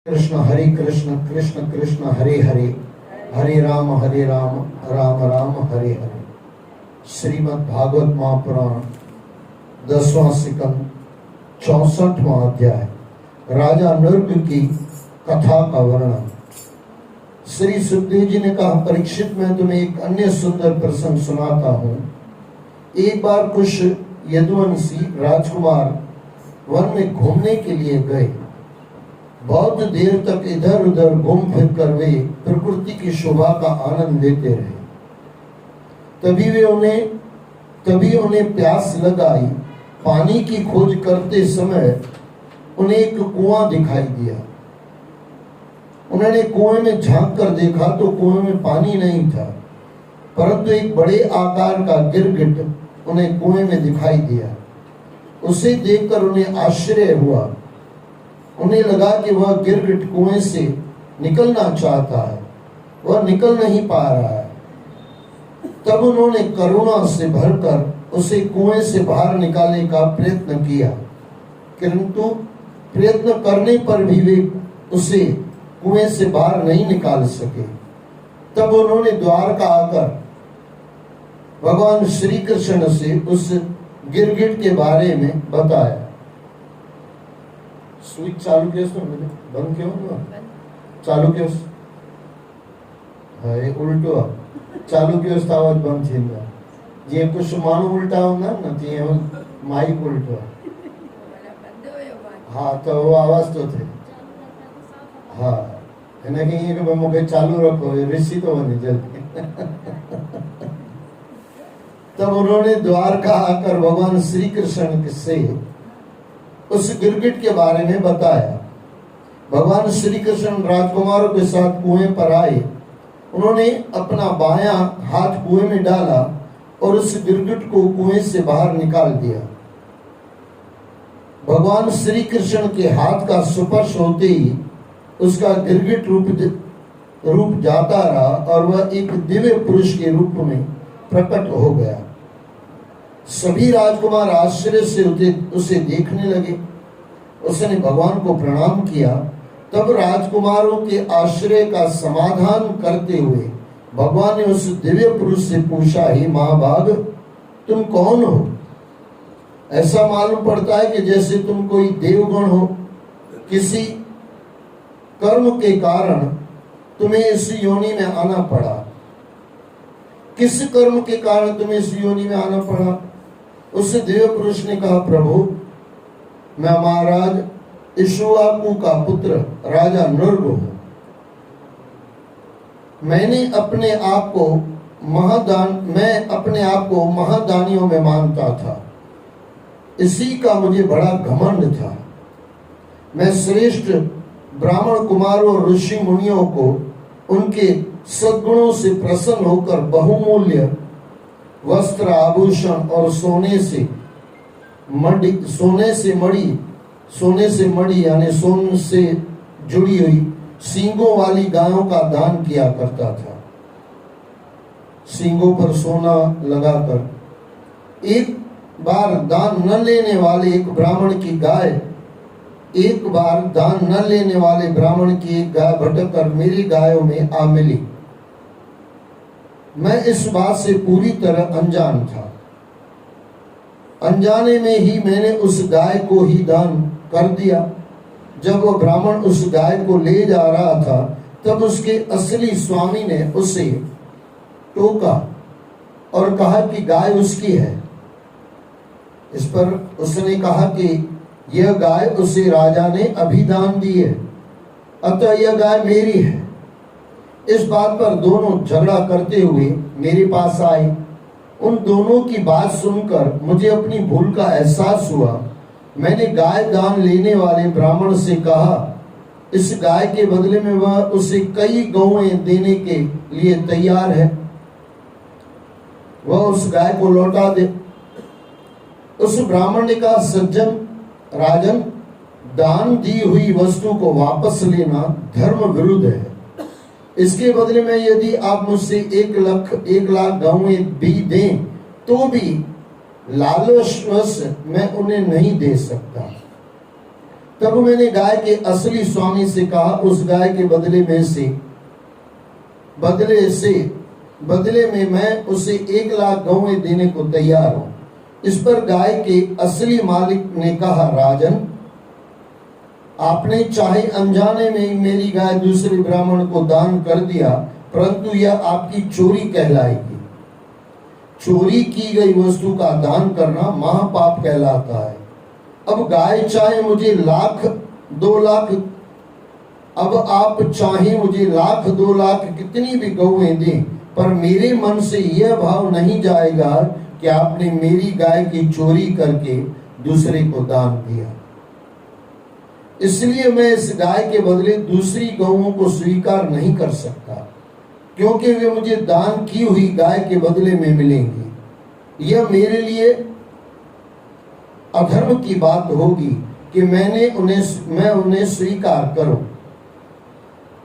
कृष्ण कृष्ण कृष्ण हरे हरे, हरे राम राम राम हरे हरे। श्रीमद् भागवत महापुराण 10वां सिकंद 64वां अध्याय, राजा नृग की कथा का वर्णन। श्री सुखदेव जी ने कहा, परीक्षित मैं तुम्हें एक अन्य सुंदर प्रसंग सुनाता हूँ। एक बार कुछ यदुवंशी राजकुमार वन में घूमने के लिए गए। बहुत देर तक इधर उधर घूम फिर कर वे प्रकृति की शोभा का आनंद लेते रहे। तभी उन्हें प्यास लगाई। पानी की खोज करते समय उन्हें एक कुआं दिखाई दिया। उन्होंने कुएं में झांक कर देखा तो कुएं में पानी नहीं था, परंतु एक बड़े आकार का गिरगिट उन्हें कुएं में दिखाई दिया। उसे देखकर उन्हें आश्चर्य हुआ। उन्हें लगा कि वह गिरगिट कुएं से निकलना चाहता है, वह निकल नहीं पा रहा है। तब उन्होंने करुणा से भरकर उसे कुएं से बाहर निकालने का प्रयत्न किया, किंतु प्रयत्न करने पर भी वे उसे कुएं से बाहर नहीं निकाल सके। तब उन्होंने द्वार का आकर भगवान श्री कृष्ण से उस गिरगिट के बारे में बताया। स्विच चालू किया उसने, बंद क्यों हुआ? चालू किया है उल्टो चालू किया उसका आवाज बंद थी ना। जे कुछ मानो उल्टा होगा ना ते माइक उल्टो। हाँ तो वो आवाज तो थे। हाँ एना कहीं कि मुझे चालू रखो, ऋषि तो बनी जल्दी। तब उन्होंने द्वार का आकर भगवान श्री कृष्ण से उस गिरगिट के बारे में बताया। भगवान श्री कृष्ण राजकुमारों के साथ कुएं पर आए। उन्होंने अपना बायां हाथ कुएं में डाला और उस गिरगिट को कुएं से बाहर निकाल दिया। भगवान श्री कृष्ण के हाथ का स्पर्श होते ही उसका गिरगिट रूप जाता रहा और वह एक दिव्य पुरुष के रूप में प्रकट हो गया। सभी राजकुमार आश्चर्य से उसे देखने लगे। उसने भगवान को प्रणाम किया। तब राजकुमारों के आश्चर्य का समाधान करते हुए भगवान ने उस दिव्य पुरुष से पूछा, हे महाभाग, तुम कौन हो? ऐसा मालूम पड़ता है कि जैसे तुम कोई देवगण हो। किसी कर्म के कारण तुम्हें इस योनि में आना पड़ा। किस कर्म के कारण तुम्हें इस योनि में आना पड़ा? उस दिव्य पुरुष ने कहा, प्रभु मैं महाराज इक्ष्वाकु का पुत्र राजा नृग हूं। मैं अपने आप को महादानियों में मानता था। इसी का मुझे बड़ा घमंड था। मैं श्रेष्ठ ब्राह्मण कुमारों और ऋषि मुनियों को उनके सद्गुणों से प्रसन्न होकर बहुमूल्य वस्त्र आभूषण और सोने से मड़ी यानी सोन से जुड़ी हुई सींगों वाली गायों का दान किया करता था। सींगों पर सोना लगाकर एक बार दान न लेने वाले एक ब्राह्मण की एक गाय भटक कर मेरी गायों में आ मिली। मैं इस बात से पूरी तरह अनजान था। अनजाने में ही मैंने उस गाय को ही दान कर दिया। जब वह ब्राह्मण उस गाय को ले जा रहा था तब उसके असली स्वामी ने उसे टोका और कहा कि गाय उसकी है। इस पर उसने कहा कि यह गाय उसे राजा ने अभी दान दी है, अतः यह गाय मेरी है। इस बात पर दोनों झगड़ा करते हुए मेरे पास आए। उन दोनों की बात सुनकर मुझे अपनी भूल का एहसास हुआ। मैंने गाय दान लेने वाले ब्राह्मण से कहा, इस गाय के बदले में वह उसे कई गौएं देने के लिए तैयार है, वह उस गाय को लौटा दे। उस ब्राह्मण ने कहा, सज्जन राजन, दान दी हुई वस्तु को वापस लेना धर्म विरुद्ध है। इसके बदले में यदि आप मुझसे 1 लाख गौएं भी दें तो भी लालचवश मैं उन्हें नहीं दे सकता। तब मैंने गाय के असली स्वामी से कहा, उस गाय के बदले में मैं उसे 1,00,000 गौएं देने को तैयार हूं। इस पर गाय के असली मालिक ने कहा, राजन, आपने चाहे अनजाने में ही मेरी गाय दूसरे ब्राह्मण को दान कर दिया, परंतु यह आपकी चोरी कहलाएगी। चोरी की गई वस्तु का दान करना महापाप कहलाता है। अब गाय चाहे मुझे 1,00,000 2,00,000, अब आप चाहे मुझे 1,00,000 2,00,000 कितनी भी गौएं दें, पर मेरे मन से यह भाव नहीं जाएगा कि आपने मेरी गाय की चोरी करके दूसरे को दान दिया। इसलिए मैं इस गाय के बदले दूसरी गौओं को स्वीकार नहीं कर सकता, क्योंकि वे मुझे दान की हुई गाय के बदले में मिलेंगी। यह मेरे लिए अधर्म की बात होगी कि मैं उन्हें स्वीकार करूं।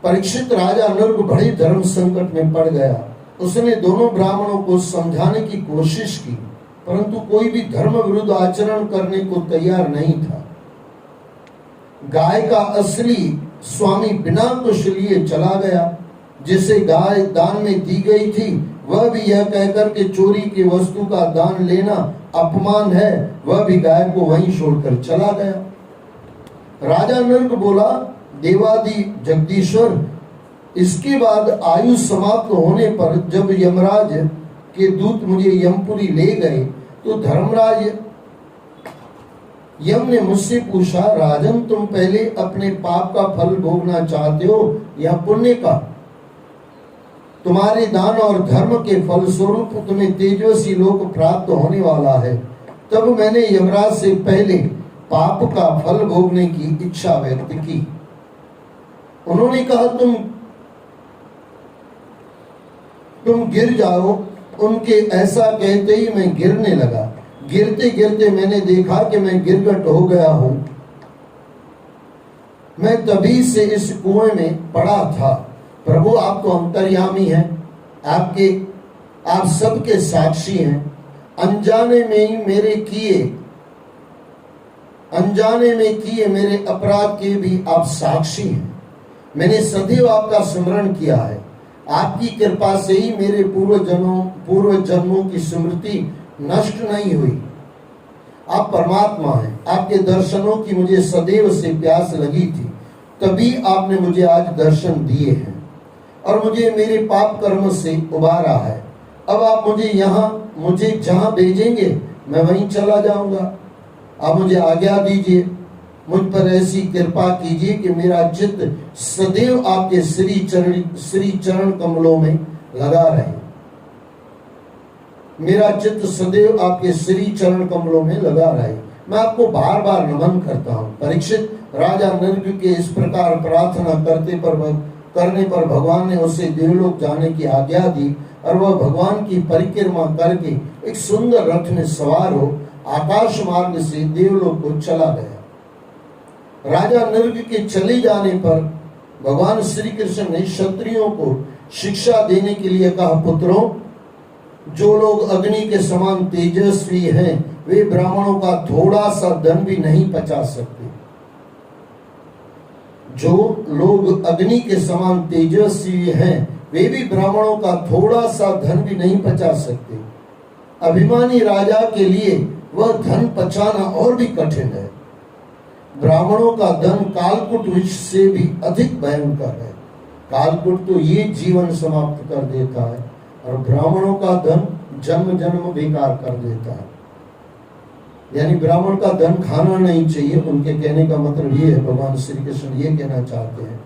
परीक्षित राजा नृप बड़े धर्म संकट में पड़ गया। उसने दोनों ब्राह्मणों को समझाने की कोशिश की, परंतु कोई भी धर्म विरुद्ध आचरण करने को तैयार नहीं था। गाय का असली स्वामी बिना कुछ लिए चला गया। जिसे गाय दान में दी गई थी, वह भी यह कहकर के चोरी की वस्तु का दान लेना अपमान है, वह भी गाय को वहीं छोड़कर चला गया। राजा नृप बोला, देवादि जगदीश्वर, इसके बाद आयु समाप्त होने पर जब यमराज के दूत मुझे यमपुरी ले गए, तो धर्मराज यम ने मुझसे पूछा, राजन, तुम पहले अपने पाप का फल भोगना चाहते हो या पुण्य का? तुम्हारे दान और धर्म के फल स्वरूप तुम्हें तेजस्वी लोक प्राप्त होने वाला है। तब मैंने यमराज से पहले पाप का फल भोगने की इच्छा व्यक्त की। उन्होंने कहा, तुम गिर जाओ। उनके ऐसा कहते ही मैं गिरने लगा। गिरते गिरते मैंने देखा कि मैं गिरगट हो गया हूं। मैं तभी से इस कुएं में पड़ा था। प्रभु, आप तो अंतर्यामी हैं, आप सबके साक्षी हैं। अनजाने में किए मेरे अपराध के भी आप साक्षी हैं। मैंने सदैव आपका स्मरण किया है। आपकी कृपा से ही मेरे पूर्व जन्मों की स्मृति नष्ट नहीं हुई। आप परमात्मा हैं। आपके दर्शनों की मुझे सदैव से प्यास लगी थी, तभी आपने मुझे आज दर्शन दिए हैं और मुझे मेरे पाप कर्म से उबारा है। अब आप मुझे जहां भेजेंगे मैं वहीं चला जाऊंगा। आप मुझे आज्ञा दीजिए, मुझ पर ऐसी कृपा कीजिए कि मेरा चित्त सदैव आपके श्री चरण कमलों में लगा रहे। मेरा चित्त सदैव आपके श्री चरण कमलों में लगा रहे। मैं आपको बार बार नमन करता हूँ। परीक्षित, राजा नृप के इस प्रकार प्रार्थना करने पर भगवान ने उसे देवलोक जाने की आज्ञा दी और वह भगवान की परिक्रमा करके एक सुंदर रथ में सवार हो आकाश मार्ग से देवलोक को चला गया। राजा नृप के चले जाने पर भगवान श्री कृष्ण ने क्षत्रियों को शिक्षा देने के लिए कहा, पुत्रों, जो लोग अग्नि के समान तेजस्वी हैं, वे ब्राह्मणों का थोड़ा सा धन भी नहीं पचा सकते। जो लोग अग्नि के समान तेजस्वी हैं, वे भी ब्राह्मणों का थोड़ा सा धन भी नहीं पचा सकते। अभिमानी राजा के लिए वह धन पचाना और भी कठिन है। ब्राह्मणों का धन कालकूट विष से भी अधिक भयंकर है। कालकूट तो ये जीवन समाप्त कर देता है और ब्राह्मणों का धन जन्म जन्म बेकार कर देता है। यानी ब्राह्मण का धन खाना नहीं चाहिए। उनके कहने का मतलब ये है, भगवान श्री कृष्ण ये कहना चाहते हैं,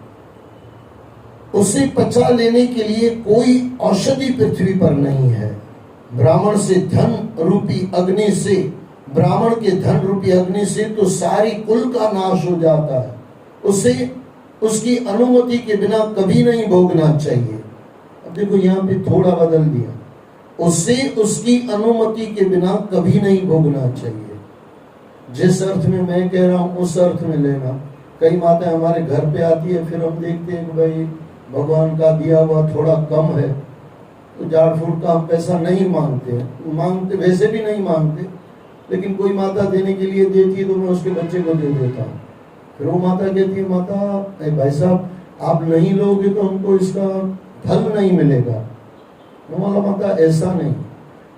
उसे पचा लेने के लिए कोई औषधि पृथ्वी पर नहीं है। ब्राह्मण से धन रूपी अग्नि से ब्राह्मण के धन रूपी अग्नि से तो सारी कुल का नाश हो जाता है। उसे उसकी अनुमति के बिना कभी नहीं भोगना चाहिए। अब देखो यहाँ पे थोड़ा बदल दिया, उसे उसकी अनुमति के बिना कभी नहीं भोगना चाहिए। जिस अर्थ में मैं कह रहा हूँ उस अर्थ में लेना। कई माताएं हमारे घर पे आती है, फिर हम देखते हैं कि भाई भगवान का दिया हुआ थोड़ा कम है, तो झाड़ फूट का हम पैसा नहीं मांगते वैसे भी नहीं मांगते, लेकिन कोई माता देने के लिए देती है तो मैं उसके बच्चे को दे देता हूँ। फिर वो माता कहती है, माता भाई साहब आप नहीं लोगे तो हमको इसका फल नहीं मिलेगा। मैं बोला माता ऐसा नहीं,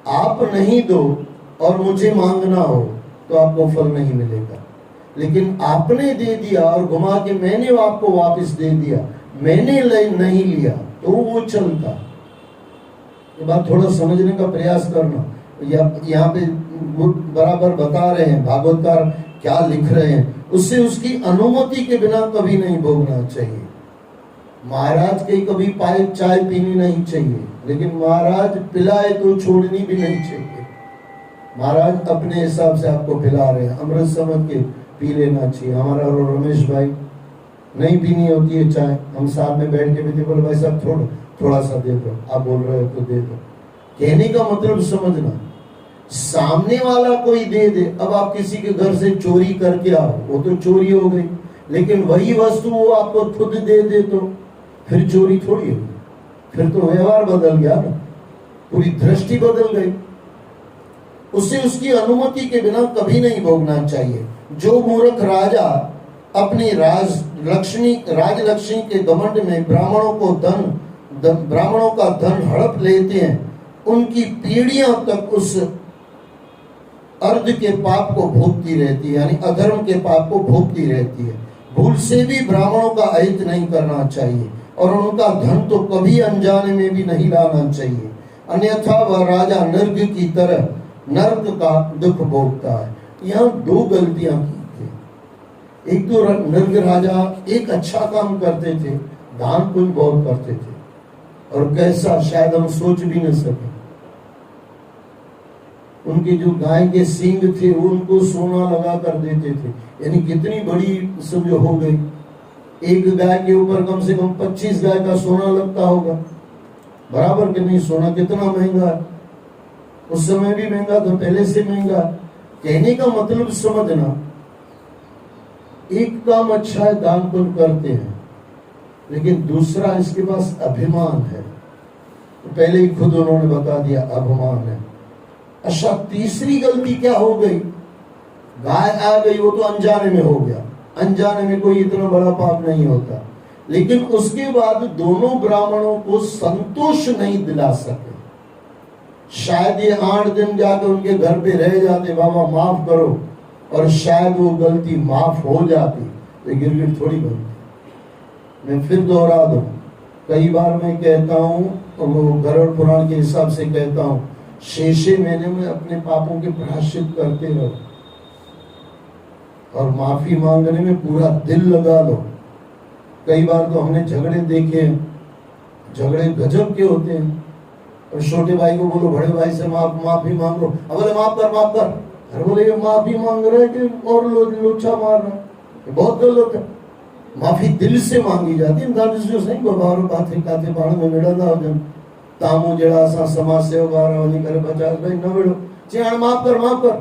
आप नहीं दो और मुझे मांगना हो तो आपको फल नहीं मिलेगा, लेकिन आपने दे दिया और घुमा के मैंने आपको वापस दे दिया, मैंने नहीं लिया तो वो चलता। ये बात थोड़ा समझने का प्रयास करना। यहाँ पे बराबर बता रहे हैं भागवतकार क्या लिख रहे हैं, उससे उसकी अनुमति के बिना कभी नहीं भोगना चाहिए। महाराज के कभी पाए चाय पीनी नहीं चाहिए, लेकिन महाराज पिलाए तो छोड़नी भी नहीं चाहिए। महाराज अपने हिसाब से आपको पिला रहे हैं, अमृत समझ के पी लेना चाहिए। हमारा रमेश भाई नहीं पीनी होती है चाय, हम साथ में बैठ के भी बोले भाई साहब थोड़ा सा दे दो, आप बोल रहे हो तो दे दो। कहने का मतलब समझना, सामने वाला कोई दे दे, अब आप किसी के घर से चोरी करके आओ, वो तो चोरी हो गई, लेकिन वही वस्तु वो आपको खुद दे दे तो फिर चोरी थोड़ी होगी, फिर तो व्यवहार बदल गया ना, पूरी दृष्टि बदल गई। उसे उसकी अनुमति के बिना कभी नहीं भोगना चाहिए। जो मूर्ख राजा अपनी राजलक्ष्मी के घमंड में ब्राह्मणों का धन हड़प लेते हैं, उनकी पीढ़ियां तक उस अर्ध के पाप को भोगती रहती है, यानी अधर्म के पाप को भोगती रहती है। भूल से भी ब्राह्मणों का अहित नहीं करना चाहिए और उनका धन तो कभी अनजाने में भी नहीं लाना चाहिए, अन्यथा वह राजा नर्क की तरह नर्क का दुख भोगता है। यहाँ दो गलतियां की थी। एक तो नर्क राजा एक अच्छा काम करते थे, दान पुण्य बहुत करते थे, और कैसा शायद हम सोच भी न सके। उनके जो गाय के सींग थे वो उनको सोना लगा कर देते थे, यानी कितनी बड़ी समझो हो गई। एक गाय के ऊपर कम से कम 25 गाय का सोना लगता होगा, बराबर कि नहीं? सोना कितना महंगा है, उस समय भी महंगा था, पहले से महंगा। कहने का मतलब समझना, एक काम अच्छा है, दान पुण्य करते हैं, लेकिन दूसरा इसके पास अभिमान है, तो पहले ही खुद उन्होंने बता दिया अभिमान है। अच्छा, तीसरी गलती क्या हो गई? गाय आ गई, वो तो अनजाने में हो गया, अनजाने में कोई इतना बड़ा पाप नहीं होता, लेकिन उसके बाद दोनों ब्राह्मणों को संतोष नहीं दिला सके। शायद ये 8 दिन जाकर उनके घर पे रह जाते, बाबा माफ करो, और शायद वो गलती माफ हो जाती तो गिरगिट थोड़ी बनती। मैं फिर दोहरा दूं, कई बार मैं कहता हूं, और वो गरुड़ पुराण के हिसाब से कहता हूं, 6 महीने में अपने पापों के प्रायश्चित करते रहो और माफी मांगने में पूरा दिल लगा लो। कई बार तो हमने झगड़े देखे, झगड़े गजब के होते हैं, और छोटे भाई को बोलो बड़े भाई से माफी मांगो, अब बोले माफ कर, अरे बोले ये माफी मांग रहे हैं कि और लोचा मार रहे हैं, ये बहुत गलत है। माफी दिल से मांगी जाती है, सही बाबा काथे काथे बाण में मिलंदा हो तामू जड़ा सा समाज सेवक वही करे 50 भाई न मिलो चाहे माफ कर।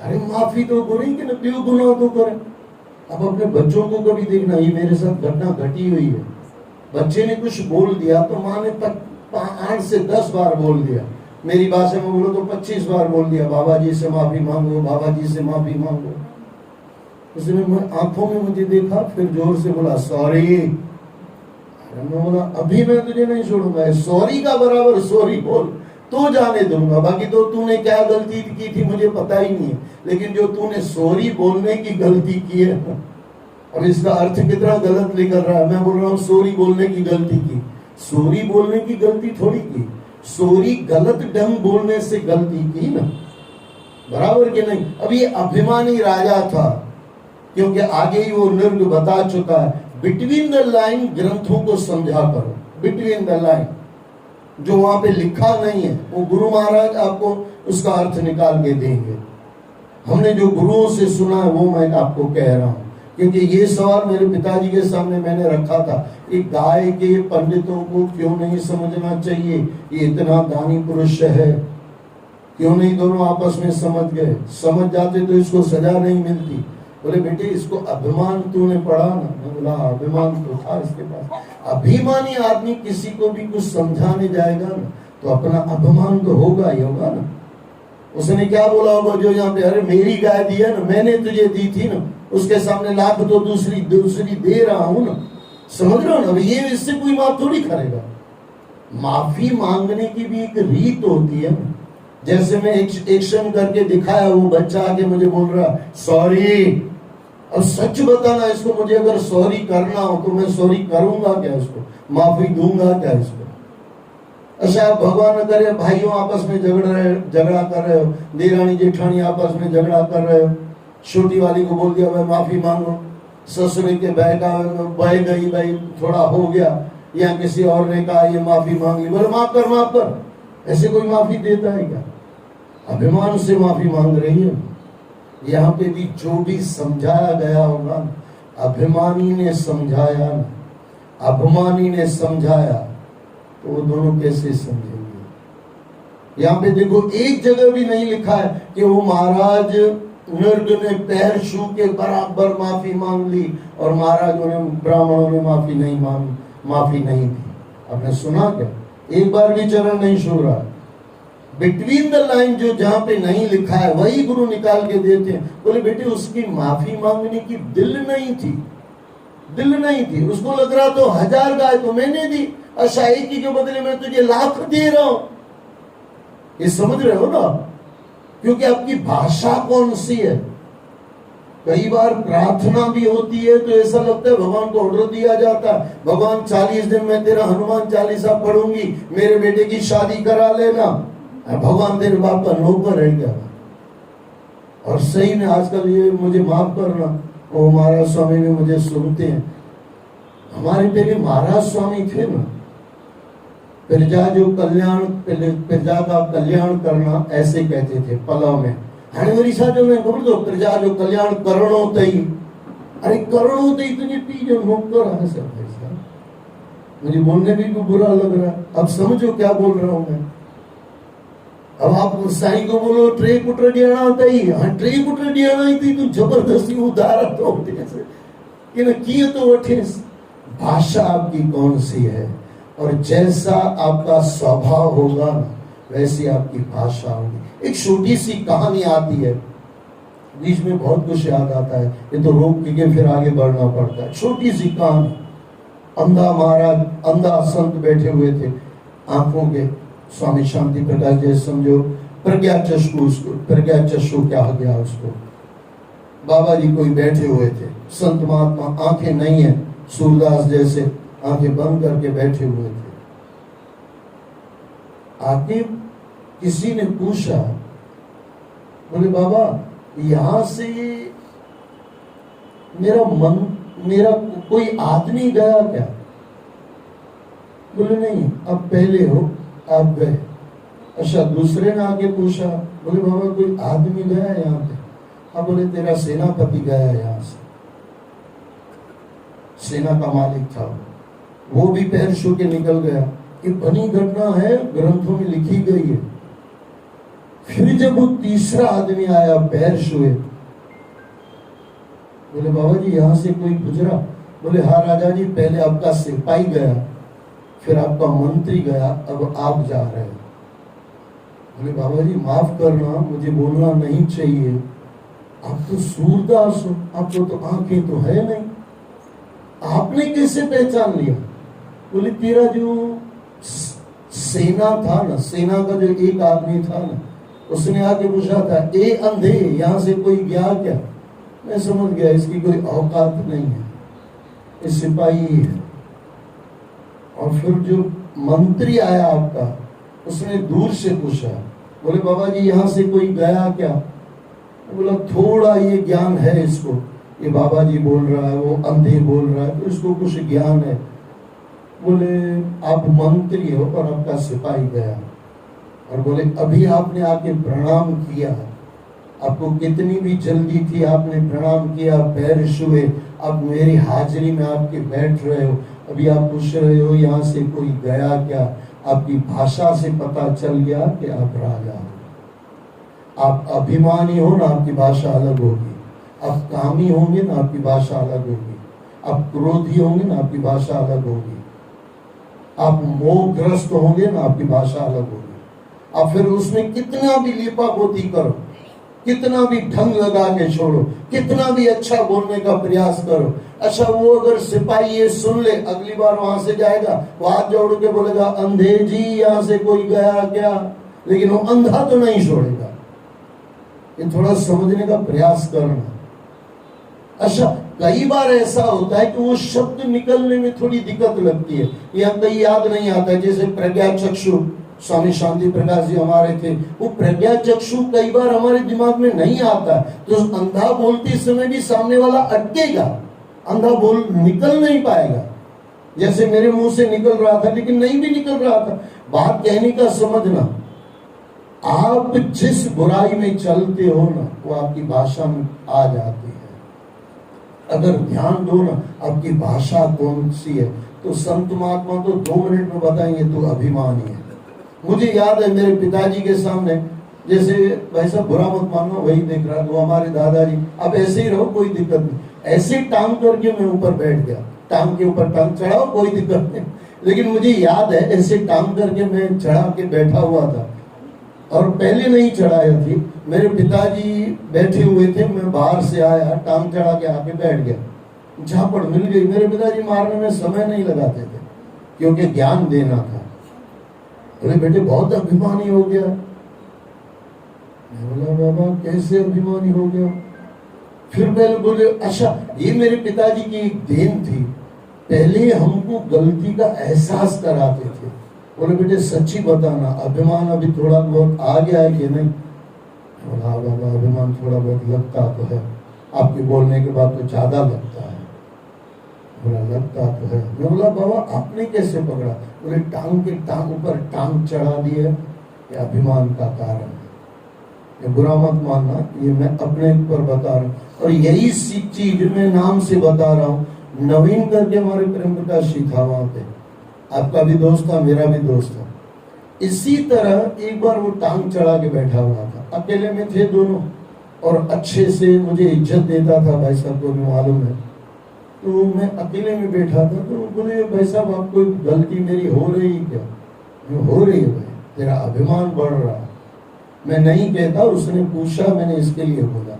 अरे माफी तो करी कि न क्यों गुनाह तो करे। अब अपने बच्चों को कभी देखना, ये मेरे साथ घटना घटी हुई है, बच्चे ने कुछ बोल दिया तो माँ ने 8 से 10 बार बोल दिया, मेरी भाषा में बोलो तो 25 बार बोल दिया, बाबा जी से माफी मांगो, बाबा जी से माफी मांगो। उसने आंखों में मुझे देखा, फिर जोर से बोला सॉरी। मैं बोला अभी मैं तुझे नहीं छोड़ूंगा, सॉरी का बराबर सॉरी बोल तो जाने दूंगा, बाकी तो तूने क्या गलती की थी मुझे पता ही नहीं है, लेकिन जो तूने सॉरी बोलने की गलती की है, और इसका अर्थ कितना गलत निकल रहा है। मैं बोल रहा हूँ सॉरी बोलने की गलती की, सॉरी बोलने की गलती थोड़ी की, सॉरी गलत ढंग बोलने से गलती की ना, बराबर के नहीं। अब ये अभिमानी राजा था, क्योंकि आगे ही वो निर्ग बता चुका है, बिटवीन द लाइन ग्रंथों को समझा करो, बिटवीन द लाइन जो वहां पे लिखा नहीं है वो गुरु महाराज आपको उसका अर्थ निकाल के देंगे। हमने जो गुरुओं से सुना है वो मैं आपको कह रहा हूं, क्योंकि ये सवाल मेरे पिताजी के सामने मैंने रखा था, एक गाय के पंडितों को क्यों नहीं समझना चाहिए, ये इतना दानी पुरुष है, क्यों नहीं दोनों आपस में समझ गए, समझ जाते तो इसको सजा नहीं मिलती। बोले बेटे इसको अभिमान तूने पढ़ा ना, मैं बोला अभिमान तो था इसके पास। अभिमानी आदमी किसी को भी कुछ समझाने जाएगा ना तो अपना अभिमान तो होगा ही होगा ना। उसने क्या बोला होगा जो यहाँ पे, अरे मेरी गाय दी है ना, मैंने तुझे दी थी ना, उसके सामने लाख तो दूसरी दूसरी दे रहा हूं ना, समझ रहे हो ना। ये इससे कोई माफ थोड़ी करेगा। माफी मांगने की भी एक रीत होती है। जैसे मैं एक्शन करके दिखाया, वो बच्चा आके मुझे बोल रहा सॉरी, अब सच बताना इसको, मुझे अगर सॉरी करना हो तो मैं सॉरी करूंगा क्या, इसको माफी दूंगा क्या इसको। अच्छा, भगवान न करे भाइयों आपस में झगड़ा कर रहे हो, देरानी जेठानी आपस में झगड़ा कर रहे हो, छोटी वाली को बोल दिया भाई माफी मांगो, ससुर के बह गई भाई थोड़ा हो गया, या किसी और ने कहा ये माफी मांग ली, बोले माफ कर। ऐसे कोई माफी देता है क्या? अभिमान से माफी मांग रही है। यहाँ पे भी जो भी समझाया गया होगा, अभिमानी ने समझाया, अभिमानी ने समझाया, तो वो दोनों कैसे समझेंगे। यहाँ पे देखो एक जगह भी नहीं लिखा है कि वो महाराज नर्ग ने पैर छू के बराबर माफी मांग ली और महाराजों ने ब्राह्मणों ने माफी नहीं दी। आपने सुना क्या? एक बार भी चरण नहीं छू रहा। बिटवीन द लाइन जो जहां पे नहीं लिखा है वही गुरु निकाल के देते हैं। बोले बेटे उसकी माफी मांगने की दिल नहीं थी, उसको लग रहा तो 1000 गाय तो मैंने दी, अच्छा एक की के बदले में तुझे लाख दे रहा हूं। ये समझ रहे हो ना? क्योंकि आपकी भाषा कौन सी है। कई बार प्रार्थना भी होती है तो ऐसा लगता है भगवान को ऑर्डर दिया जाता है, भगवान 40 दिन में तेरा हनुमान चालीसा पढ़ूंगी, मेरे बेटे की शादी करा लेना। भगवान तेरे बाप का नौकर रह गया। और सही में आजकल ये मुझे माफ करना, वो महाराज स्वामी भी मुझे सुनते हैं, हमारे पहले महाराज स्वामी थे ना, प्रजा का कल्याण करना ऐसे कहते थे पलाव में। खबर दो प्रजा जो कल्याण करणो तई, अरे करणो तई तुझे पी जो नौकर है सब ऐसा। मुझे बोलने भी बुरा लग रहा है। अब समझो क्या बोल रहा हूं मैं। अब आप साईं को बोलो ट्रे कुटर डियाना होता ही, हाँ ट्रे कुटर डियाना ही थी, तू जबरदस्ती उधारा तो कि न किए तो वठे। भाषा आपकी कौन सी है, और जैसा आपका स्वभाव होगा ना वैसी आपकी भाषा होगी। एक छोटी सी कहानी आती है, बीच में बहुत कुछ याद आता है, ये तो रोक के फिर आगे बढ़ना पड़ता है। छोटी सी कहानी, अंधा महाराज, अंधा संत बैठे हुए थे, आंखों के स्वामी शांति प्रकाश जैसे समझो प्रज्ञा चक्षु क्या हो गया उसको। बाबा जी कोई बैठे हुए थे, संत महात्मा, आंखें नहीं है, सूरदास जैसे आंखें बंद करके बैठे हुए थे। आके किसी ने पूछा, बोले बाबा यहां से मेरा कोई आदमी गया क्या? बोले नहीं, अब पहले हो आप गए। अच्छा, दूसरे ने आके पूछा, बोले बाबा कोई आदमी गया है यहाँ पे? हाँ। बोले तेरा सेनापति गया है यहाँ से, सेना का मालिक था, वो भी पैर छू के निकल गया। ये बनी घटना है, ग्रंथों में लिखी गई है। फिर जब वो तीसरा आदमी आया पैर छुए, बोले बाबा जी यहाँ से कोई गुजरा? बोले हाँ राजा जी, पहले आपका सिपाही गया, फिर आपका मंत्री गया, अब आप जा रहे हैं। बोले बाबा जी माफ करना, मुझे बोलना नहीं चाहिए, आप तो सूरदास हो, आपको तो आंखें तो है नहीं, आपने कैसे पहचान लिया? बोले तेरा जो सेना था ना, सेना का जो एक आदमी था ना, उसने आके पूछा था ए अंधे यहां से कोई गया क्या? मैं समझ गया इसकी कोई औकात नहीं है, ये सिपाही है। और फिर जो मंत्री आया आपका, उसने दूर से पूछा, बोले बाबा जी यहाँ से कोई गया क्या? बोला थोड़ा ये ज्ञान है इसको, ये बाबा जी बोल रहा है, वो अंधे बोल रहा है, तो इसको कुछ ज्ञान है। बोले आप मंत्री हो और आपका सिपाही गया, और बोले अभी आपने आके प्रणाम किया, आपको कितनी भी जल्दी थी, आपने प्रणाम किया, पैर छुए, अब मेरी हाजिरी में आपके बैठ रहे हो, अभी आप पूछ रहे हो यहाँ से कोई गया क्या? आपकी भाषा से पता चल गया कि आप राजा हो। आप अभिमानी हो ना, आपकी भाषा अलग होगी। आप कामी होंगे ना, आपकी भाषा अलग होगी। आप क्रोधी होंगे ना, आपकी भाषा अलग होगी। आप मोहग्रस्त होंगे ना, आपकी भाषा अलग होगी। आप फिर उसमें कितना भी लिपा पोती करो, कितना भी ढंग लगा के छोड़ो, कितना भी अच्छा बोलने का प्रयास करो, अच्छा वो अगर सिपाही ये सुन ले, अगली बार वहां से जाएगा, वो हाथ जोड़ के बोलेगा अंधे जी यहां से कोई गया क्या, लेकिन वो अंधा तो नहीं छोड़ेगा। ये थोड़ा समझने का प्रयास करना। अच्छा कई बार ऐसा होता है कि वो शब्द निकलने में थोड़ी दिक्कत लगती है, या कहीं याद नहीं आता, जैसे प्रज्ञा चक्षु स्वामी शांति प्रकाश जी हमारे थे, वो प्रज्ञा चक्षु कई बार हमारे दिमाग में नहीं आता, तो अंधा बोलते समय भी सामने वाला अटकेगा, अंधा बोल निकल नहीं पाएगा। जैसे मेरे मुंह से निकल रहा था लेकिन नहीं भी निकल रहा था। बात कहने का समझना, आप जिस बुराई में चलते हो ना, वो आपकी भाषा में आ जाती है। अगर ध्यान दो ना आपकी भाषा कौन सी है, तो संत महात्मा तो 2 मिनट में बताएंगे तू अभिमानी है। मुझे याद है मेरे पिताजी के सामने, जैसे भाई साहब बुरा मत मानना, वही देख रहा, तो हमारे दादाजी अब ऐसे ही रहो कोई दिक्कत नहीं, ऐसे टांग करके मैं ऊपर बैठ गया, टांग के ऊपर टांग चढ़ाओ कोई दिक्कत नहीं। लेकिन मुझे याद है ऐसे टांग करके मैं चढ़ा के बैठा हुआ था, और पहले नहीं चढ़ाया थी, मेरे पिताजी बैठे हुए थे, मैं बाहर से आया, टांग चढ़ा के आके बैठ गया, झापड़ मिल गई। मेरे पिताजी मारने में समय नहीं लगाते थे क्योंकि ज्ञान देना था। बोले बेटे बहुत अभिमानी हो गया। मैं बोला बाबा कैसे अभिमानी हो गया? फिर पहले बोले अच्छा ये मेरे पिताजी की एक देन थी, पहले हमको गलती का एहसास कराते थे। बोले बेटे सच्ची बताना अभिमान अभी थोड़ा बहुत आ गया है कि नहीं? बोला बाबा अभिमान थोड़ा बहुत लगता तो है, आपके बोलने के बाद तो ज्यादा लगता है। बोला लगता तो है। मैं बोला बाबा आपने कैसे पकड़ा? बोले टांग के टांग ऊपर टांग चढ़ा दिए, ये अभिमान का कारण है। ये बुरा मत मानना, ये मैं अपने ऊपर बता रहा हूँ, और यही चीज मैं नाम से बता रहा हूँ। नवीन करके हमारे प्रेम प्रकाश जी था वहां पे, आपका भी दोस्त था, मेरा भी दोस्त था। इसी तरह एक बार वो टांग चढ़ा के बैठा हुआ था, अकेले में थे दोनों, और अच्छे से मुझे इज्जत देता था, भाई साहब को भी मालूम है। तो मैं अकेले में बैठा था, तो बोले भाई साहब आपको गलती मेरी हो रही क्या? हो रही है भाई, तेरा अभिमान बढ़ रहा है। मैं नहीं कहता, उसने पूछा, मैंने इसके लिए बोला।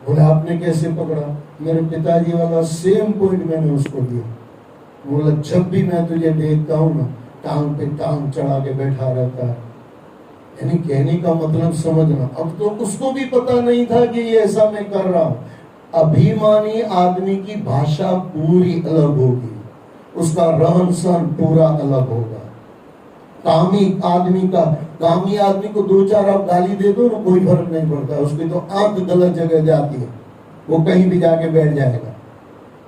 बोले आपने कैसे पकड़ा? मेरे पिताजी वाला सेम पॉइंट मैंने उसको दिया। बोला जब भी मैं तुझे देखता हूँ ना, टांग पे टांग चढ़ा के बैठा रहता है। यानी कहने का मतलब समझना। अब तो उसको भी पता नहीं था कि ये ऐसा मैं कर रहा हूँ। अभिमानी आदमी की भाषा पूरी अलग होगी, उसका रहन सहन पूरा अलग होगा। कामी आदमी को 2-4 आप गाली दे दो ना, कोई फर्क नहीं पड़ता, उसकी तो आंख गलत जगह जाती है, वो कहीं भी जाके बैठ जाएगा,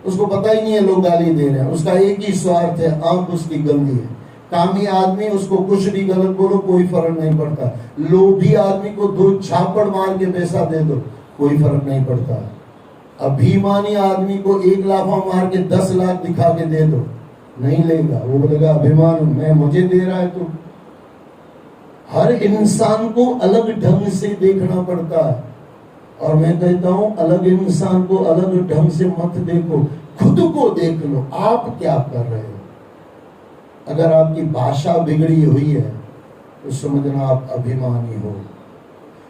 उसको पता ही नहीं है लोग गाली दे रहे हैं, उसका एक ही स्वार्थ है, आंख उसकी गंदी है। कामी आदमी उसको कुछ भी गलत बोलो कोई फर्क नहीं पड़ता। लोभी आदमी को 2 झापड़ मार के पैसा दे दो, कोई फर्क नहीं पड़ता। अभिमानी आदमी को 1 लाफा मार के 10 लाख दिखा के दे दो, नहीं लेगा, वो बोलेगा अभिमान मैं मुझे दे रहा है। तो हर इंसान को अलग ढंग से देखना पड़ता है, और मैं कहता हूं अलग इंसान को अलग ढंग से मत देखो, खुद को देख लो, आप क्या कर रहे हो। अगर आपकी भाषा बिगड़ी हुई है तो समझना आप अभिमानी हो,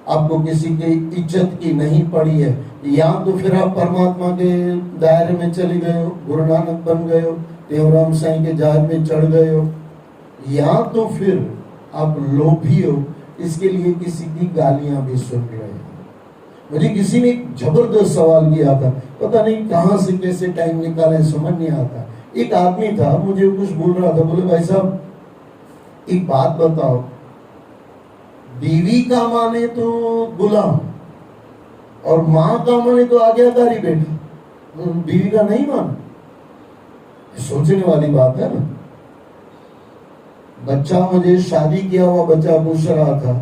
आपको किसी की इज्जत की नहीं पड़ी है, या तो फिर आप परमात्मा के दायरे में चले गए हो, गुरु नानक बन गए हो, देवराम साईं के जहाज में चढ़ गए हो, या तो फिर आप लोभी हो, इसके लिए किसी की गालियां भी सुन रहे हो। मुझे किसी ने जबरदस्त सवाल किया था, पता नहीं कहां से कैसे टाइम निकाले समझ नहीं आता। एक आदमी था, मुझे कुछ बोल रहा था, बोले भाई साहब एक बात बताओ, बीवी का माने तो गुलाम और माँ का माने तो आज्ञाकारी बेटा, तो बीवी का नहीं मान। सोचने वाली बात है ना। बच्चा, मुझे शादी किया हुआ बच्चा पूछ रहा था,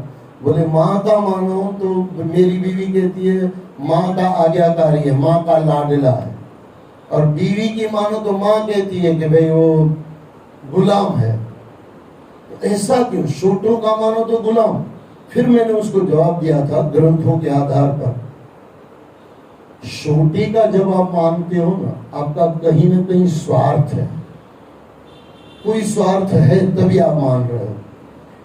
बोले माँ का मानो तो मेरी बीवी कहती है माँ का आज्ञाकारी है, माँ का लाडला है, और बीवी की मानो तो माँ कहती है कि भाई वो गुलाम है। तो ऐसा क्यों? छोटों का मानो तो गुलाम। फिर मैंने उसको जवाब दिया था ग्रंथों के आधार पर, छोटे का जब आप मानते हो ना, आपका कहीं ना कहीं स्वार्थ है, कोई स्वार्थ है तभी आप मान रहे हो।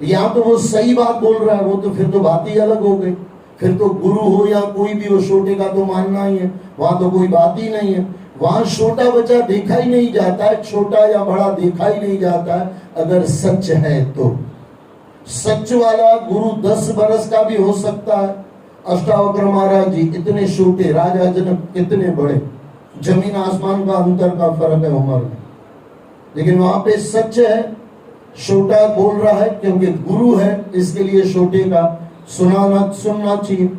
या तो वो सही बात बोल रहा है, वो तो फिर तो बात ही अलग हो गई, फिर तो गुरु हो या कोई भी हो, छोटे का तो मानना ही है, वहां तो कोई बात ही नहीं है। वहां छोटा बच्चा देखा ही नहीं जाता है, छोटा या बड़ा देखा ही नहीं जाता है अगर सच है तो। सच वाला गुरु 10 बरस का भी हो सकता है। अष्टावक्र महाराज जी इतने छोटे, राजा जनक कितने बड़े, जमीन आसमान का अंतर का फर्क है उम्र में, लेकिन वहां पे सच है। छोटा बोल रहा है क्योंकि गुरु है, इसके लिए छोटे का सुनना चाहिए।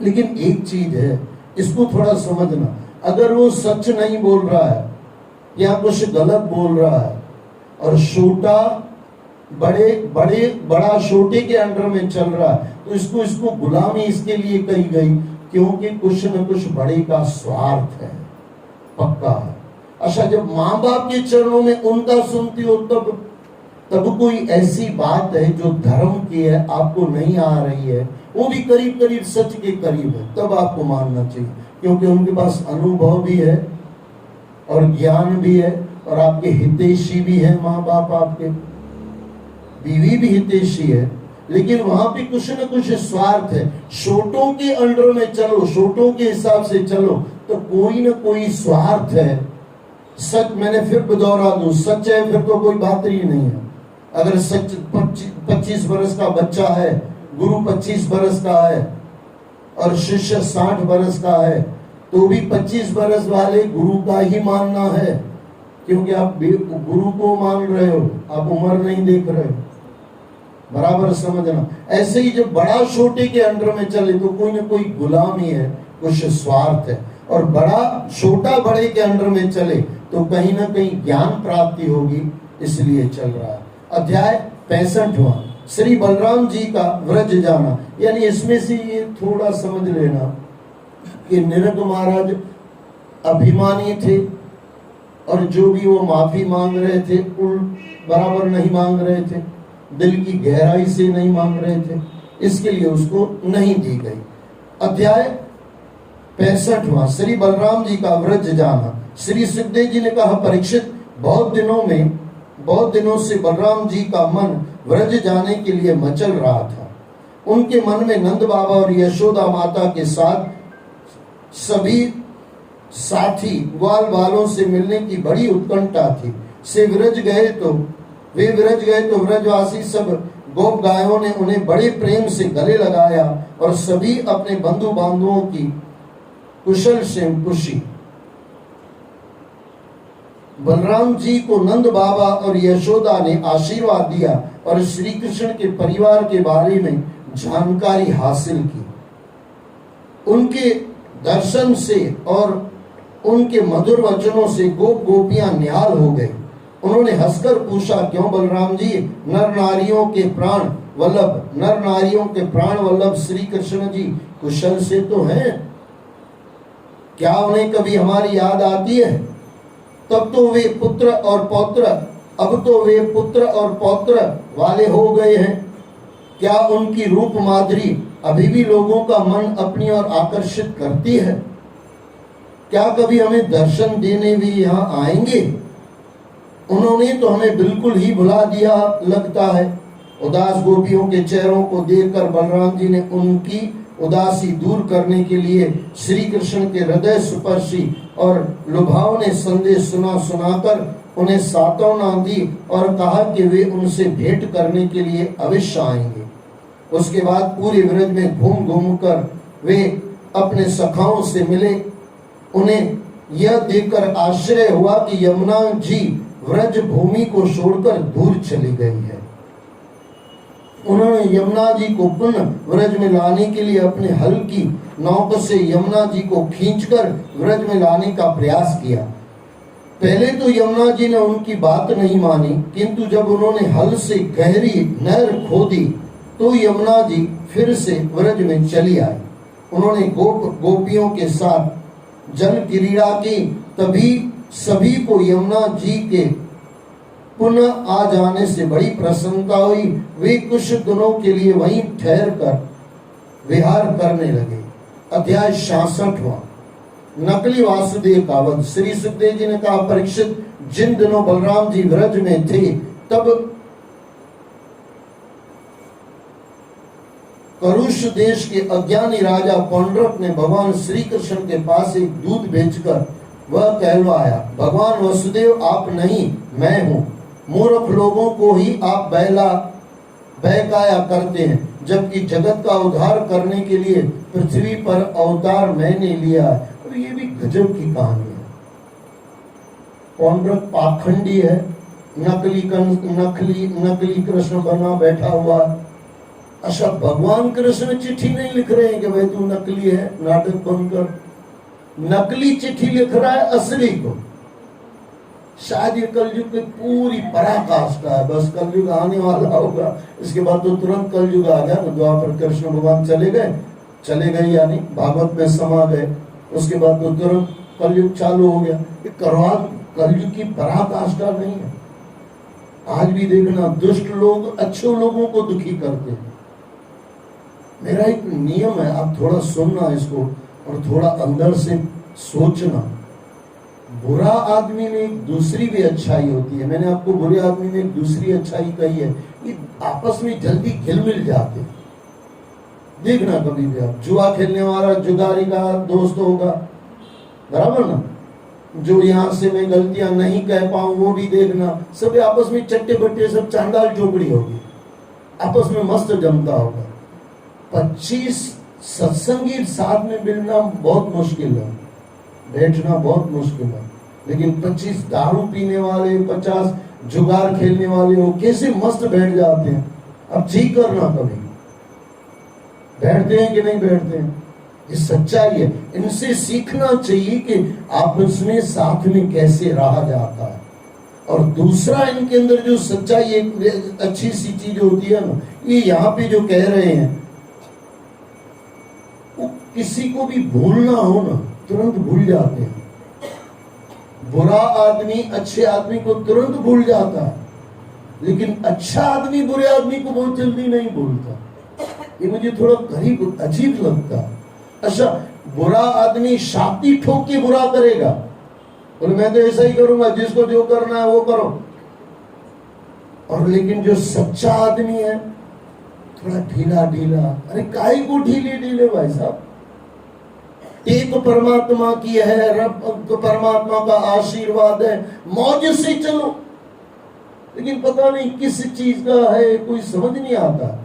लेकिन एक चीज है, इसको थोड़ा समझना, अगर वो सच नहीं बोल रहा है या कुछ गलत बोल रहा है और छोटा बड़ा छोटे के अंडर में चल रहा है, तो इसको गुलामी इसके लिए कही गई क्योंकि कुछ न कुछ बड़े का स्वार्थ है, पक्का है। अच्छा, जब माँ बाप के चरणों में उनका सुनती हो तब कोई ऐसी बात है जो धर्म की है, आपको नहीं आ रही है, वो भी करीब करीब सच के करीब है, तब आपको मानना चाहिए, क्योंकि उनके पास अनुभव भी है और ज्ञान भी है और आपके हितैषी भी है, माँ बाप आपके, बीवी भी हितैषी है। लेकिन वहां पे कुछ न कुछ स्वार्थ है। छोटों के अंडर में चलो, छोटों के हिसाब से चलो तो कोई न कोई स्वार्थ है। सच, मैंने फिर दोहरा दूं, सच है फिर तो कोई बात ही नहीं है। अगर सच 25 बरस का बच्चा है, गुरु 25 बरस का है और शिष्य 60 बरस का है, तो भी 25 बरस वाले गुरु का ही मानना है, क्योंकि आप गुरु को मान रहे हो, आप उम्र नहीं देख रहे हो। बराबर समझना। ऐसे ही जब बड़ा छोटे के अंडर में चले तो कोई ना कोई गुलामी है, कुछ स्वार्थ है, और बड़ा छोटा बड़े के अंडर में चले तो कहीं ना कहीं ज्ञान प्राप्ति होगी, इसलिए चल रहा है। अध्याय 65वां, श्री बलराम जी का व्रज जाना। यानी इसमें से ये थोड़ा समझ लेना कि निरंग महाराज अभिमानी थे और जो भी वो माफी मांग रहे थे बराबर नहीं मांग रहे थे, दिल की गहराई से नहीं मांग रहे थे, इसके लिए उसको नहीं दी गई। अध्याय 65वां, श्री बलराम जी का व्रज जाना। श्री सुखदेव जी ने कहा, परीक्षित, बहुत दिनों से बलराम जी का मन व्रज जाने के लिए मचल रहा था। उनके मन में नंद बाबा और यशोदा माता के साथ सभी साथी ग्वाल बालों से मिलने की बड़ी उत्कंठा थी। वे विरज गए तो व्रजवासी सब गोप गायों ने उन्हें बड़े प्रेम से गले लगाया और सभी अपने बंधु बांधवों की कुशल से पूछी। बलराम जी को नंद बाबा और यशोदा ने आशीर्वाद दिया और श्री कृष्ण के परिवार के बारे में जानकारी हासिल की। उनके दर्शन से और उनके मधुर वचनों से गोप गोपियां निहाल हो गई। उन्होंने हंसकर पूछा, क्यों बलराम जी, नर नारियों के प्राण वल्लभ श्री कृष्ण जी कुशल से तो हैं? क्या उन्हें कभी हमारी याद आती है? अब तो वे पुत्र और पौत्र वाले हो गए हैं। क्या उनकी रूप माधुरी अभी भी लोगों का मन अपनी ओर आकर्षित करती है? क्या कभी हमें दर्शन देने भी यहाँ आएंगे? उन्होंने तो हमें बिल्कुल ही भुला दिया लगता है। उदास गोपियों के चेहरों को देखकर बलराम जी ने उनकी उदासी दूर करने के लिए श्री कृष्ण के हृदय स्पर्शी और लुभावने संदेश सुनाकर उन्हें सांत्वना दी और कहा कि वे उनसे भेंट करने के लिए अवश्य आएंगे। उसके बाद पूरे व्रज में घूम कर वे अपने सखाओं से मिले। उन्हें यह देखकर आश्चर्य हुआ कि यमुना जी व्रज भूमि को छोड़कर दूर चली गई है। उन्होंने यमुना जी को पुनः व्रज में लाने के लिए अपने हल की नौक से यमुना जी को खींचकर व्रज में लाने का प्रयास किया। पहले तो यमुना जी ने उनकी बात नहीं मानी, किंतु जब उन्होंने हल से गहरी नहर खोदी तो यमुना जी फिर से व्रज में चली आई। उन्होंने गोपियों के साथ जल क्रीड़ा की। तभी सभी को यमुना जी के पुनः आ जाने से बड़ी प्रसन्नता हुई। वे कुछ दिनों के लिए वहीं ठहर कर विहार करने लगे। अध्याय 66वां, नकली वासुदेव का वध। श्री सुखदेव जी ने कहा, परीक्षित, जिन दिनों बलराम जी व्रज में थे तब करुष देश के अज्ञानी राजा पौंड्रक ने भगवान श्री कृष्ण के पास एक दूत भेजकर वह कहलवाया, भगवान वसुदेव आप नहीं मैं हूं। मूर्ख लोगों को ही आप बहकाया करते हैं, जबकि जगत का उद्धार करने के लिए पृथ्वी पर अवतार मैंने लिया है। और ये भी गजब की कहानी है। पौंड्रक पाखंडी है, नकली कृष्ण बना बैठा हुआ। अच्छा, भगवान कृष्ण चिट्ठी नहीं लिख रहे हैं कि भाई तू नकली है, नाटक बंद कर। नकली चिट्ठी लिख रहा है असली को। शायद ये कलयुग की पूरी पराकाष्ठा है। बस कलयुग आने वाला होगा, इसके बाद तो तुरंत कलयुग आ गया ना। द्वापर कृष्ण भगवान चले गए यानी भागवत में समा गए, उसके बाद तो तुरंत कलयुग चालू हो गया। ये कलयुग की पराकाष्ठा नहीं है। आज भी देखना, दुष्ट लोग अच्छे लोगों को दुखी करते हैं। मेरा एक नियम है, आप थोड़ा सुनना इसको और थोड़ा अंदर से सोचना। बुरा आदमी में एक दूसरी भी अच्छाई होती है। मैंने आपको बुरे आदमी में एक दूसरी अच्छाई कही है, ये आपस में जल्दी घिल मिल जाते हैं। देखना कभी भी आप, जुआ खेलने वाला जुगारी का दोस्त होगा, बराबर ना। जो यहाँ से मैं गलतियां नहीं कह पाऊं वो भी देखना। सब आपस में चट्टे बट्टे, सब चांडाल चौकड़ी होगी, आपस में मस्त जमता होगा। 25 सत्संगी साथ में मिलना बहुत मुश्किल है, बैठना बहुत मुश्किल है। लेकिन 25 दारू पीने वाले, 50 जुगार खेलने वाले हो कैसे मस्त बैठ जाते हैं। अब ठीक करना, कभी बैठते हैं कि नहीं बैठते हैं। ये सच्चाई है, इनसे सीखना चाहिए कि आपस में साथ में कैसे रहा जाता है। और दूसरा, इनके अंदर जो सच्चाई, एक अच्छी सी चीज होती है ना, ये यहाँ पे जो कह रहे हैं, वो किसी को भी भूलना हो ना तुरंत भूल जाते हैं। बुरा आदमी अच्छे आदमी को तुरंत भूल जाता है, लेकिन अच्छा आदमी बुरे आदमी को बहुत जल्दी नहीं भूलता। ये मुझे थोड़ा करीब अजीब लगता है। अच्छा, बुरा आदमी शाती ठोक के बुरा करेगा, बोले मैं तो ऐसा ही करूंगा, जिसको जो करना है वो करो। और लेकिन जो सच्चा आदमी है थोड़ा ढीला ढीला, अरे काहे को ढीले ढीले भाई साहब, एक परमात्मा की है, रब परमात्मा का आशीर्वाद है, मौज से चलो। लेकिन पता नहीं किस चीज का है, कोई समझ नहीं आता।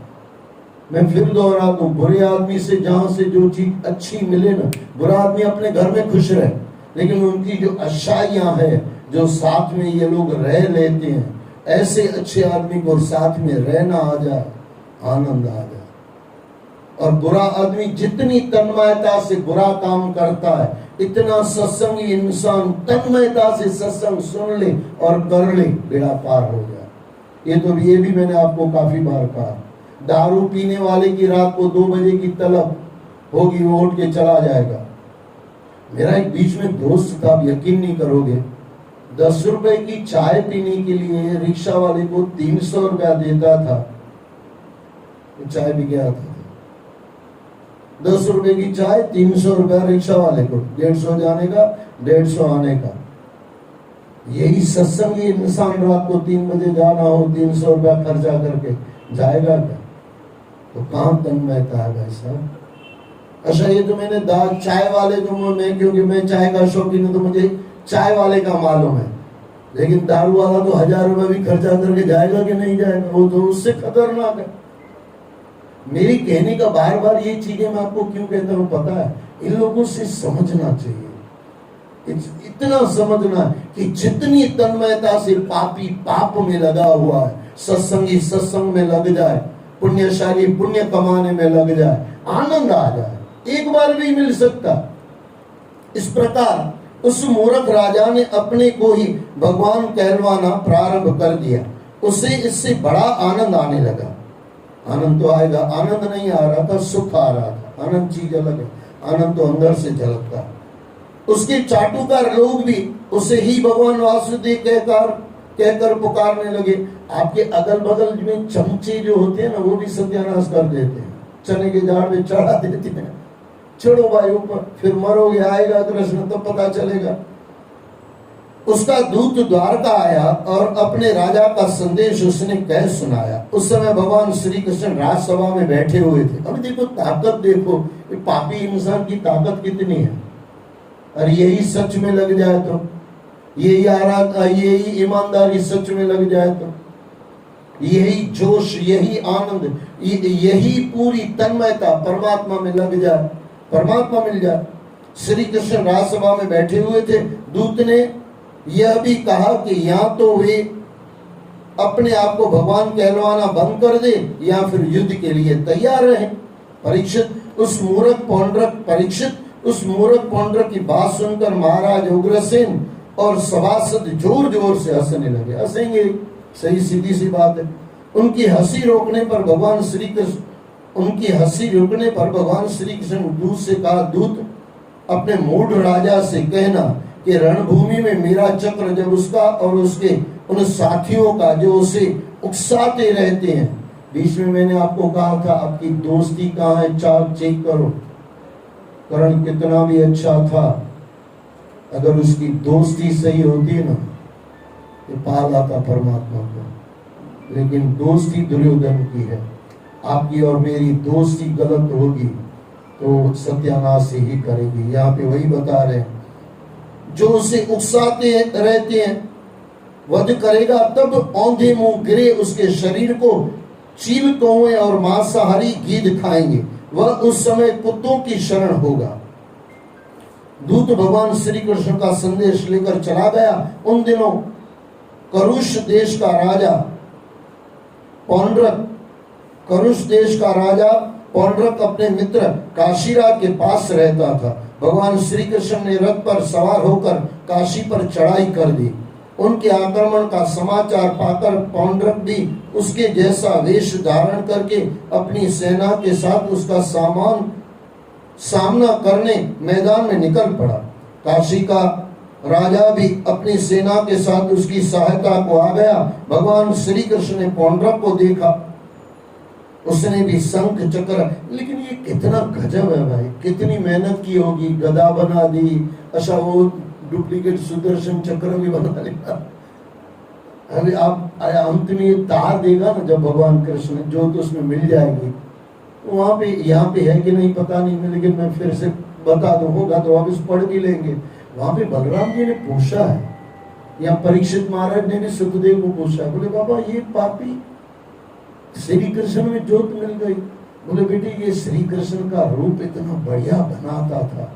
मैं फिर दोहरा दूं, बुरे आदमी से जहां से जो चीज अच्छी मिले ना, बुरा आदमी अपने घर में खुश रहे, लेकिन उनकी जो अच्छाइयां है, जो साथ में ये लोग रह लेते हैं, ऐसे अच्छे आदमी को साथ में रहना आ जाए, आनंद आ जाए। और बुरा आदमी जितनी तन्मयता से बुरा काम करता है, इतना सत्संगी इंसान तन्मयता से सत्संग सुन ले और कर ले, बेड़ा पार हो जाए। ये भी मैंने आपको काफी बार कहा। दारू पीने वाले की रात को 2 बजे की तलब होगी, वो उठ के चला जाएगा। मेरा एक बीच में दोस्त था, आप यकीन नहीं करोगे, 10 रुपए की चाय पीने के लिए रिक्शा वाले को 300 रुपया देता था। चाय भी गया था, 10 रुपए की चाय, 300 रुपया रिक्शा वाले को, 150 जाने का, 150 आने का। यही सत्संगी इंसान रात को 3 बजे जाना हो, 300 रुपया खर्चा करके जाएगा क्या? तो कहां तन्मयता है भाई साहब। अच्छा, ये तो मैंने चाय वाले को, मैं क्योंकि मैं चाय का शौकीन हूं तो मुझे चाय वाले का मालूम है, लेकिन दारू वाला तो 1000 रुपए भी खर्चा करके जाएगा कि नहीं जाएगा, वो तो उससे खतरनाक है। मेरी कहने का बार बार ये चीजें मैं आपको क्यों कहता हूं पता है, इन लोगों से समझना चाहिए, इतना समझना कि जितनी तन्मयता से पापी पाप में लगा हुआ है, सत्संगी सत्संग में लग जाए, पुण्यशाली पुण्य कमाने में लग जाए, आनंद आ जाए, एक बार भी मिल सकता। इस प्रकार उस मूर्ख राजा ने अपने को ही भगवान कहलवाना प्रारंभ कर दिया। उसे इससे बड़ा आनंद आने लगा। आनंद तो आएगा, आनंद नहीं आ रहा था, सुख आ रहा था। आनंद चीज अलग है, आनंद तो अंदर से झलकता है। उसके चाटुकार लोग भी उसे ही भगवान वासुदेव कहकर पुकारने लगे। आपके अगल बगल में चमचे जो होते हैं ना, वो भी सत्यानाश कर देते हैं, चने के झाड़ में चढ़ा देते हैं, चढ़ो भाई ऊपर, फिर मरोगे, आएगा कृष्ण तो पता चलेगा। उसका दूत द्वारका आया और अपने राजा का संदेश उसने कह सुनाया। उस समय भगवान श्री कृष्ण राजसभा में बैठे हुए थे। अभी देखो ताकत, देखो पापी इंसान की ताकत कितनी है। और यही सच में लग जाए तो, यही ईमानदारी सच में लग जाए तो, यही जोश, यही आनंद, यही पूरी तन्मयता परमात्मा में लग जाए, परमात्मा मिल जाए। श्री कृष्ण राजसभा में बैठे हुए थे। दूत ने यह भी कहा कि या तो वे अपने आप को भगवान कहलवाना बंद कर दे या फिर युद्ध के लिए तैयार रहे। परीक्षित उस मूर्ख पौंड्रक की बात सुनकर महाराज उग्रसेन और सभासद जोर जोर से हंसने लगे। हंसेंगे, सही सीधी सी बात है। उनकी हंसी रोकने पर भगवान श्री कृष्ण दूत से कहा, दूत अपने मूढ़ राजा से कहना कि रणभूमि में मेरा चक्र जब उसका और उसके उन साथियों का जो उसे उकसाते रहते हैं। बीच में मैंने आपको कहा था आपकी दोस्ती कहाँ है, चाल चेक करो। करण कितना भी अच्छा था, अगर उसकी दोस्ती सही होती ना तो पा लाता परमात्मा को। लेकिन दोस्ती दुर्योधन की है। आपकी और मेरी दोस्ती गलत होगी तो सत्यानाश ही करेगी। यहाँ पे वही बता रहे हैं, जो उसे उकसाते रहते हैं वध करेगा, तब औंधे मुंह गिरे उसके शरीर को चील कौवे और मांसाहारी गीध खाएंगे। वह उस समय कुत्तों की शरण होगा। दूत भगवान श्री कृष्ण का संदेश लेकर चला गया। उन दिनों करुष देश का राजा पौंड्रक अपने मित्र काशीराज के पास रहता था। भगवान श्री कृष्ण ने रथ पर सवार होकर काशी पर चढ़ाई कर दी। उनके आक्रमण का समाचार पाकर पौंड्रक भी उसके जैसा वेश धारण करके अपनी सेना के साथ उसका सामना करने मैदान में निकल पड़ा। काशी का राजा भी अपनी सेना के साथ उसकी सहायता को आ गया। भगवान श्री कृष्ण ने पौंड्रक को देखा, उसने भी शंख चक्र, लेकिन ये कितना गजब है भाई, कितनी मेहनत की होगी। गदा बना दी, अच्छा वो डुप्लीकेट सुदर्शन चक्र भी बना लिया। अभी आप अंत में ये तार देगा ना जब भगवान कृष्ण, जो तो उसमें मिल जाएगी। तो वहां पे, यहाँ पे है कि नहीं पता नहीं, लेकिन मैं फिर से बता दूं, होगा तो वापस पढ़ भी लेंगे। वहां पे बलराम जी ने पूछा है, या परीक्षित महाराज ने भी सुखदेव को पूछा, बोले बाबा ये पापी श्री कृष्ण में ज्योत मिल गई। बोले बेटे ये श्री कृष्ण का रूप इतना बढ़िया बनाता था,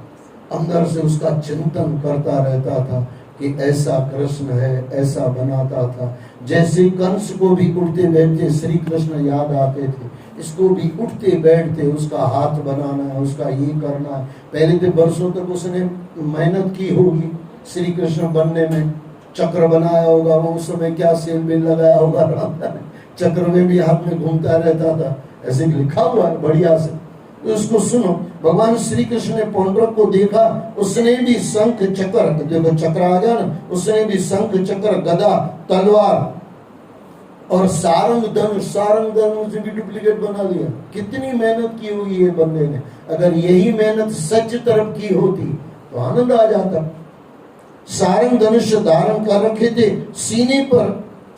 अंदर से उसका चिंतन करता रहता था कि ऐसा कृष्ण है, ऐसा बनाता था। जैसे कंस को भी उठते बैठते श्री कृष्ण याद आते थे, इसको भी उठते बैठते उसका हाथ बनाना है, उसका ये करना है। पहले तो बरसों तक उसने मेहनत की होगी श्री कृष्ण बनने में, चक्र बनाया होगा, वो उस समय क्या सेल बिल लगाया होगा, चक्र में भी हाथ में घूमता रहता था, ऐसे लिखा हुआ है बढ़िया से। तो उसको सुनो, भगवान श्री कृष्ण ने पौंड्रक को देखा, उसने भी शंख चक्र, देखो चक्र आ गया ना, उसने भी शंख चक्र गदा तलवार और सारंग धनुष भी डुप्लीकेट बना लिया। कितनी मेहनत की होगी ये बंदे ने। अगर यही मेहनत सच तरफ की होती तो आनंद आ जाता। सारंग धनुष धारण कर रखे थे, सीने पर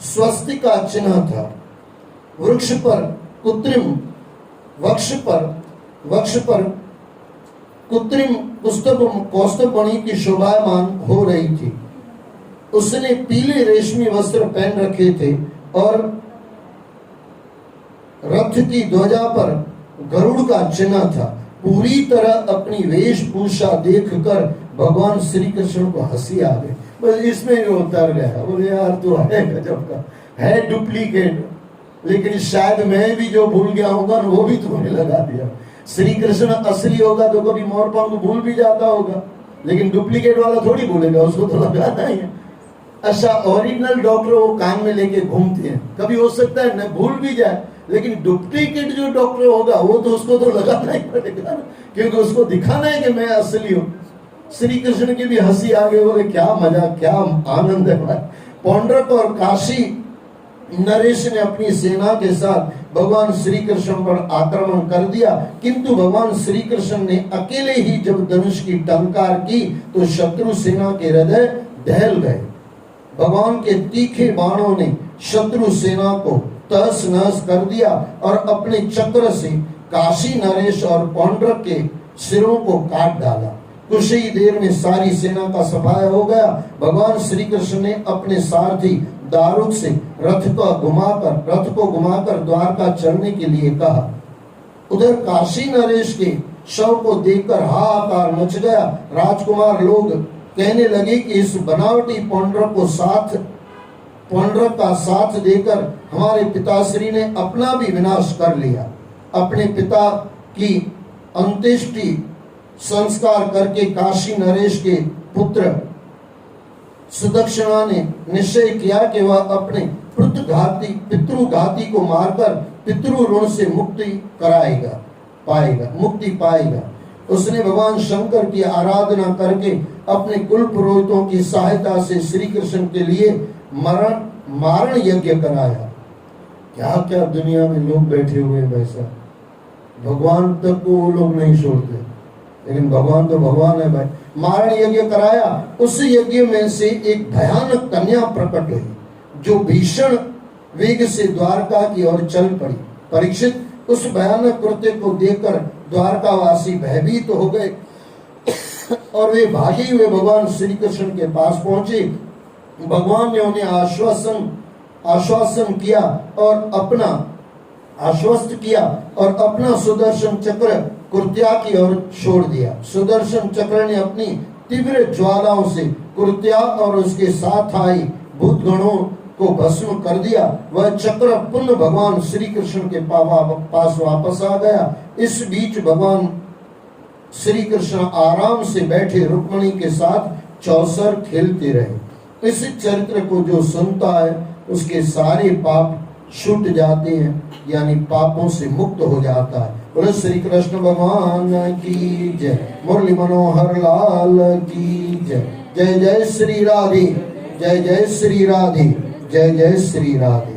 स्वस्ति का चिन्ह था, वृक्ष पर कृत्रिम कौस्तुभमणि की शोभायमान हो रही थी। उसने पीले रेशमी वस्त्र पहन रखे थे और रथ की ध्वजा पर गरुड़ का चिन्ह था। पूरी तरह अपनी वेशभूषा देखकर भगवान श्री कृष्ण को हंसी आ गई। बस इसमें भी उतर गया, बोले यार तू है गजब का, है डुप्लीकेट, लेकिन शायद मैं भी जो भूल गया होगा वो भी तुमने लगा दिया। श्री कृष्ण असली होगा तो कभी मोर पंख भूल भी जाता होगा, लेकिन डुप्लीकेट वाला थोड़ी भूलेगा, उसको तो लगाना ही है। अच्छा ओरिजिनल डॉक्टर वो कान में लेके घूमते हैं, कभी हो सकता है न भूल भी जाए, लेकिन डुप्लीकेट जो डॉक्टर होगा वो तो उसको तो लगाना ही पड़ेगा ना, क्योंकि उसको दिखाना है कि मैं असली हूँ। श्री कृष्ण की भी हंसी आ गई, बोले क्या मजा, क्या आनंद है भाई। पौंड्रक और काशी नरेश ने अपनी सेना के साथ भगवान श्री कृष्ण पर आक्रमण कर दिया, किंतु भगवान श्री कृष्ण ने अकेले ही जब धनुष की टंकार की तो शत्रु सेना के हृदय दहल गए। भगवान के तीखे बाणों ने शत्रु सेना को तहस नहस कर दिया और अपने चक्र से काशी नरेश और पौंड्रक के सिरों को काट डाला। कुछ ही देर में सारी सेना का सफाया हो गया। भगवान श्री कृष्ण ने अपने सारथी दारुक से रथ को घुमाकर द्वारका चलने के लिए कहा। उधर काशी नरेश के शव को देखकर हाहाकार मच गया। राजकुमार लोग कहने लगे कि इस बनावटी पौंड्रक का साथ देकर हमारे पिताश्री ने अपना भी विनाश कर लिया। अपने पिता की अंत्येष्टि संस्कार करके काशी नरेश के पुत्र सुदक्षिणा ने निश्चय किया कि वह अपने पितृघाती को मारकर पितृ ऋण से मुक्ति पाएगा। उसने भगवान शंकर की आराधना करके अपने कुल पुरोहितों की सहायता से श्री कृष्ण के लिए मारण यज्ञ कराया। क्या क्या दुनिया में लोग बैठे हुए वैसा, भगवान तक को वो लोग नहीं छोड़ते, लेकिन भगवान तो भगवान है भाई। मारण यज्ञ कराया। उस यज्ञ में से एक भयानक कन्या प्रकट हुई जो भीषण वेग से द्वारका की ओर चल पड़ी। परीक्षित, उस भयानक कृत्य को देखकर द्वारकावासी भयभीत हो गए और वे भागे हुए भगवान श्री कृष्ण के पास पहुंचे। भगवान ने उन्हें आश्वासन किया और आश्वस्त किया और अपना सुदर्शन चक्र कुर्त्या की ओर छोड़ दिया। सुदर्शन चक्र ने अपनी तीव्र ज्वालाओं से कुर्त्या और उसके साथ आई भूतगणों को भस्म कर दिया। वह चक्र पुनः भगवान श्री कृष्ण के पास वापस आ गया। इस बीच भगवान श्री कृष्ण आराम से बैठे रुक्मिणी के साथ चौसर खेलते रहे। इस चरित्र को जो सुनता है उसके सारे पाप छूट जाते हैं, यानी पापों से मुक्त हो जाता है। बोले श्री कृष्ण भगवान की जय। मुरली मनोहर लाल की जय। जय जय श्री राधे, जय जय श्री राधे, जय जय श्री राधे।